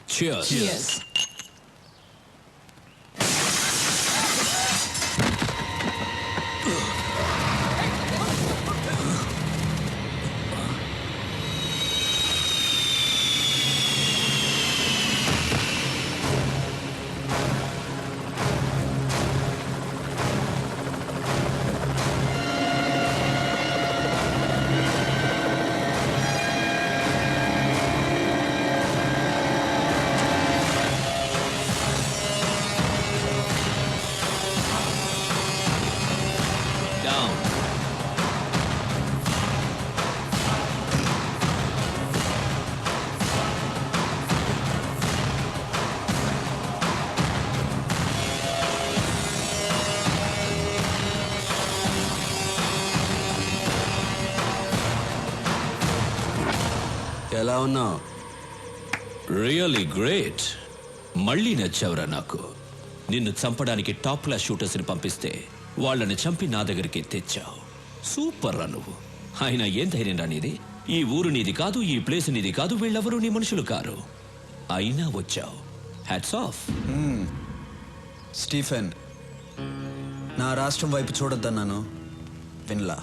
Cheers. Down. ఎలా ఉన్నావు? Really great. మళ్ళీ నచ్చావురా నాకు. నిన్ను చంపడానికి టాప్ క్లాస్ షూటర్స్ని పంపిస్తే వాళ్ళని చంపి నా దగ్గరికి తెచ్చావు. సూపర్ రా నువ్వు. అయినా ఏం ధైర్యం రా నీది? ఈ ఊరు నీది కాదు, ఈ ప్లేస్ నీది కాదు, వీళ్ళెవరూ నీ మనుషులు కారు. అయినా వచ్చావు. Hats off. స్టీఫెన్, నా రాష్ట్రం వైపు చూడొద్దన్నాను, విన్లా.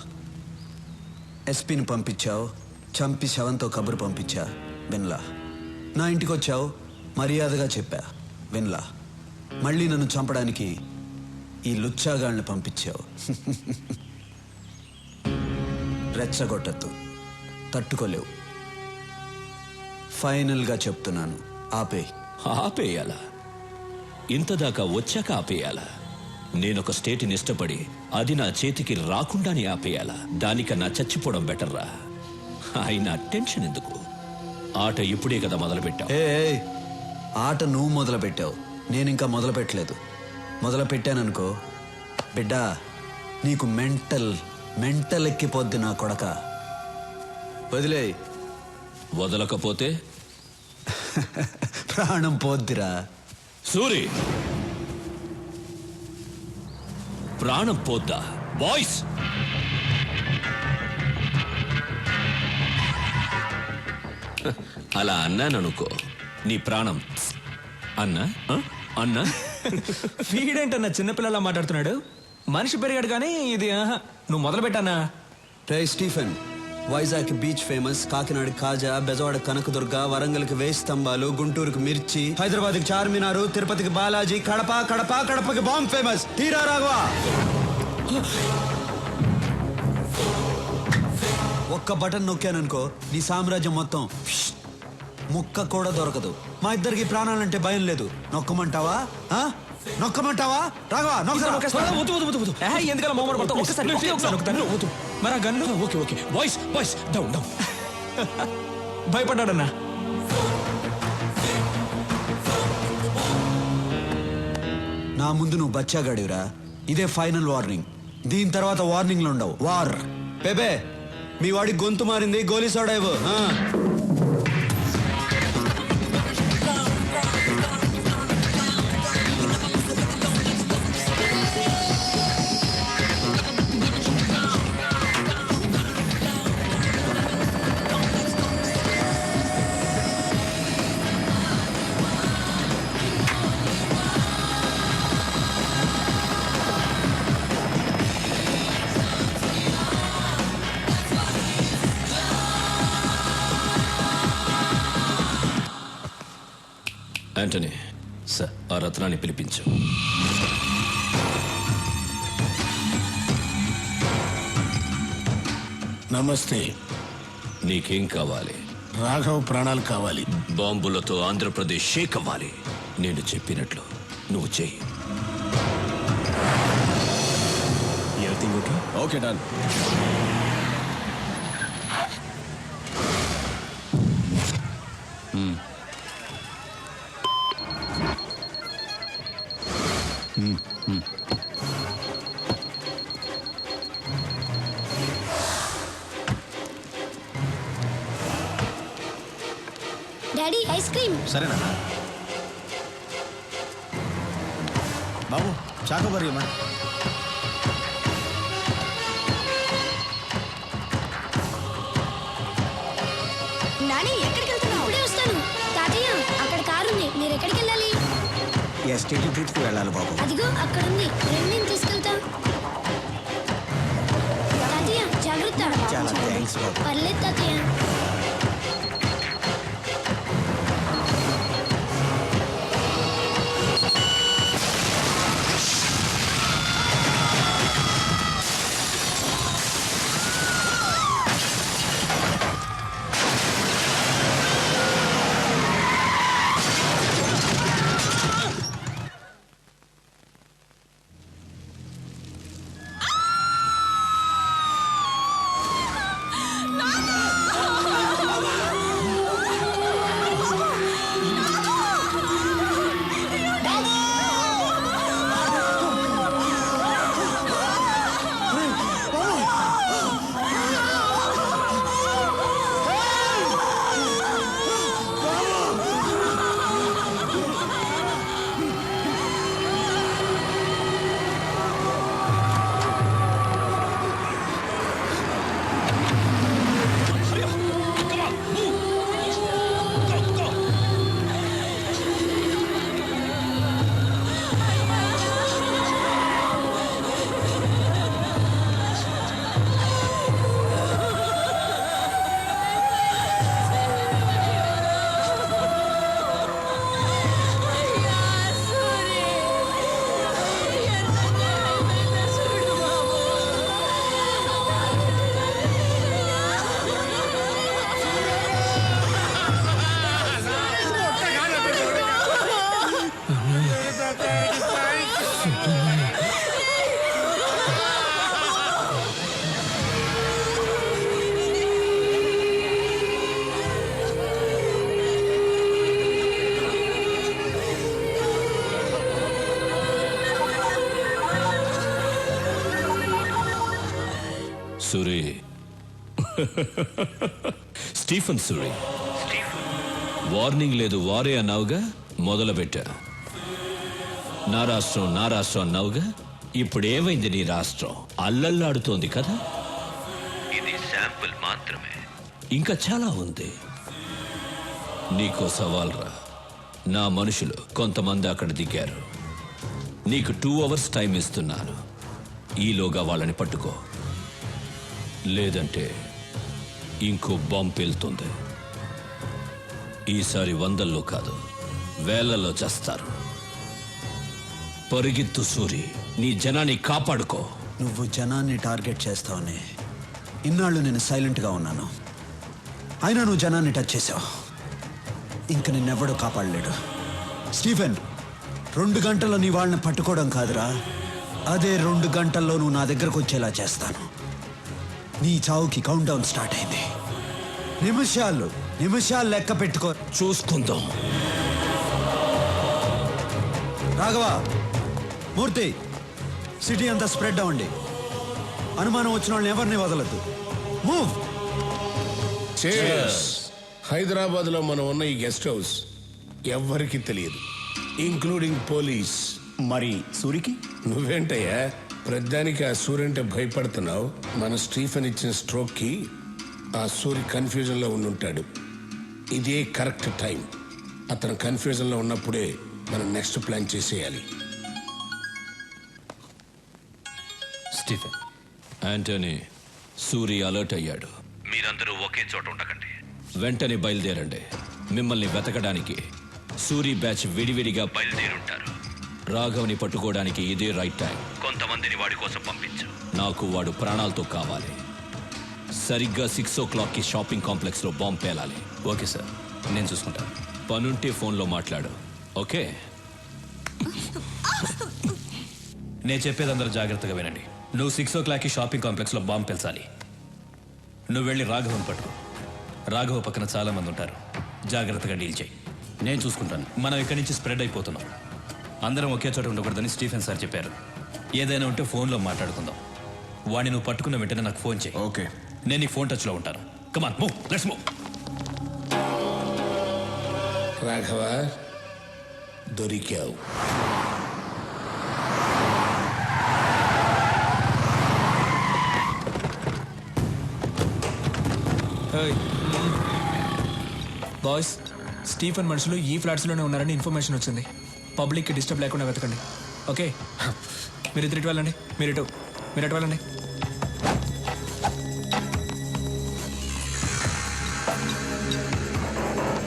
ఎస్పీని పంపించావు, చంపి శవంతో కబురు పంపించా, విన్లా. నా ఇంటికి వచ్చావు, మర్యాదగా చెప్పా, విన్లా. మళ్ళీ నన్ను చంపడానికి ఈ లుచ్చాగాళ్ళని పంపించావు. రెచ్చగొట్టద్దు, తట్టుకోలేవు. ఫైనల్గా చెప్తున్నాను, ఆపేయ్. ఆపేయాలా? ఇంతదాకా వచ్చాక ఆపేయాలా? నేనొక స్టేట్ని ఇష్టపడి అది నా చేతికి రాకుండానే ఆపేయాలా? దానికన్నా చచ్చిపోవడం బెటర్రా. అయినా టెన్షన్ ఎందుకు? ఆట ఇప్పుడే కదా మొదలుపెట్టావు. ఏ ఆట నువ్వు మొదలు పెట్టావు, నేను ఇంకా మొదలు పెట్టలేదు. మొదలు పెట్టాననుకో బిడ్డా, నీకు మెంటల్ ఎక్కిపోద్ది నా కొడక. వదిలే. వదలకపోతే ప్రాణం పోద్దిరా. సూరి, ప్రాణం పోద్దా? బాయ్స్, అలా అన్నాననుకో, నీ ప్రాణం అన్నా అన్నా. వీడేంటన్నా చిన్నపిల్లలా మాట్లాడుతున్నాడు? మనిషి పెరిగాడు కానీ ఇది నువ్వు మొదలు పెట్టానా? రే Stephen, Vizag beach famous, Kakinada kaja, Bezawada Kanakadurga, వరంగల్కి వేయి స్తంభాలు, గుంటూరుకి మిర్చి, హైదరాబాద్కి చార్మినారు, తిరుపతికి బాలాజీ, కడపకి బాంబ్ ఫేమస్. తీరా రాఘవా. ఒక్క బటన్ నొక్కాననుకో నీ సామ్రాజ్యం మొత్తం ముక్క కూడా దొరకదు. మా ఇద్దరికి ప్రాణాలంటే భయం లేదు. నొక్కమంటావా? నొక్కమంటావా? రాఘవా ఎందుకలా మోమర్ పడతావు? ఒక్కసారి మరి gun. Okay boys boys, down down. భయపడ్డాడన్నా. నా ముందు నువ్వు బచ్చాగాడివిరా. ఇదే ఫైనల్ వార్నింగ్. దీని తర్వాత వార్నింగ్లు ఉండవు. వార్. బేబే, మీ వాడి గొంతు మారింది, గోలీ సోడా ఇవ్వు. యాంటనీ, సార్, ఆ రత్నాన్ని పిలిపించు. నమస్తే. నీకేం కావాలి? రాఘవ్ ప్రాణాలు కావాలి. బాంబులతో ఆంధ్రప్రదేశ్ షేక్ అవ్వాలి. నేను చెప్పినట్లు నువ్వు చెయ్యి. Everything okay? Okay, done. Daddy, ice cream. సరేనా బాబు? చాకోబార్ ఇవ్వమా. నాని, ఎక్కడికి వెళ్తున్నావు? ఇప్పుడే వస్తాను. తాతయ్య, అక్కడ కారు ఉంది. ఎస్టేట్ ట్రిప్కి వెళ్ళాలి బాబు. అదిగో అక్కడ ఉంది, నేను తీసుకెళ్తా. తాతయ్య జాగ్రత్త. చాలా థ్యాంక్స్ బాబు. పర్లేదు తాతయ్య. సూరి, స్టీఫెన్ సూరి. వార్నింగ్ లేదు వారే అన్నావుగా, మొదలుపెట్టా. నా రాష్ట్రం అన్నావుగా, ఇప్పుడు ఏమైంది నీ రాష్ట్రం? అల్లల్లాడుతోంది కదా. ఇది శాంపుల్ మాత్రమే, ఇంకా చాలా ఉంది. నీకో సవాల్ రా. నా మనుషులు కొంతమంది అక్కడ దిగారు. నీకు 2 hours టైం ఇస్తున్నాను. ఈలోగా వాళ్ళని పట్టుకో, లేదంటే ఇంకో బాంబు పేలుతుంది. ఈసారి 100లో కాదు, 1000లో చేస్తారు. పరిగెత్తు సూరి, నీ జనాన్ని కాపాడుకో. నువ్వు జనాన్ని టార్గెట్ చేస్తావని ఇన్నాళ్ళు నేను సైలెంట్గా ఉన్నాను. అయినా నువ్వు జనాన్ని టచ్ చేసావు. ఇంక నిన్నెవ్వడూ కాపాడలేడు. స్టీఫెన్, 2 గంటల్లో నీ వాళ్ళని పట్టుకోవడం కాదురా, అదే 2 గంటల్లో నువ్వు నా దగ్గరకు వచ్చేలా చేస్తాను. నీ చావుకి కౌంట్ డౌన్ స్టార్ట్ అయింది. నిమిషాలు లెక్క పెట్టుకో. చూసుకుందాం. రాఘవ, మూర్తి, సిటీ అంతా స్ప్రెడ్ అవ్వండి. అనుమానం వచ్చిన వాళ్ళని ఎవరిని వదలద్దు. మూవ్. హైదరాబాద్ లో మనం ఉన్న ఈ గెస్ట్ హౌస్ ఎవ్వరికి తెలియదు, ఇంక్లూడింగ్ పోలీస్. మరి సూరికి? నువ్వేంటయ్యా ప్రధానికి ఆ సూర్యంటే భయపడుతున్నావు? మన స్టీఫెన్ ఇచ్చిన స్ట్రోక్ కి ఆ సూరి కన్ఫ్యూజన్ లో ఉండుంటాడు. ఇదే కరెక్ట్ టైం. అతను కన్ఫ్యూజన్ లో ఉన్నప్పుడే మనం నెక్స్ట్ ప్లాన్ చేసేయాలి. స్టీఫెన్, యాంటనీ, సూరి అలర్ట్ అయ్యాడు. మీరందరూ ఒకే చోట ఉండకండి, వెంటనే బయలుదేరండి. మిమ్మల్ని వెతకడానికి సూరి బ్యాచ్ విడివిడిగా బయలుదేరుంటారు. రాఘవ్ని పట్టుకోవడానికి ఇదే రైట్ టైం. కొంతమందిని వాడి కోసం పంపించు. నాకు వాడు ప్రాణాలతో కావాలి. సరిగ్గా 6 o'clockకి షాపింగ్ కాంప్లెక్స్ లో బాంబు పేలాలి. ఓకే సార్, నేను చూసుకుంటాను. పనుంటే ఫోన్లో మాట్లాడు. ఓకే? నేను చెప్పేది అందరూ జాగ్రత్తగా వినండి. నువ్వు 6 o'clockకి షాపింగ్ కాంప్లెక్స్లో బాంబు పెంచాలి. నువ్వు వెళ్ళి రాఘవన్ పట్టుకో. రాఘవ పక్కన చాలా మంది ఉంటారు, జాగ్రత్తగా డీల్ చేయి. నేను చూసుకుంటాను. మనం ఇక్కడి నుంచి స్ప్రెడ్ అయిపోతున్నాం. అందరం ఒకే చోట ఉండకూడదని స్టీఫెన్ సార్ చెప్పారు. ఏదైనా ఉంటే ఫోన్లో మాట్లాడుకుందాం. వాడిని నువ్వు పట్టుకున్న వెంటనే నాకు ఫోన్ చేయి. ఓకే, నేను నీ ఫోన్ టచ్లో ఉంటాను. Come on, move, let's move. Raghava, దొరికావు. బాయ్స్, స్టీఫెన్ మనుషులు ఈ ఫ్లాట్స్లోనే ఉన్నారని ఇన్ఫర్మేషన్ వచ్చింది. పబ్లిక్కి డిస్టర్బ్ లేకుండా వెతకండి ఓకే మీరు ఇటు వెళ్ళండి మీరు ఇటు వెళ్ళండి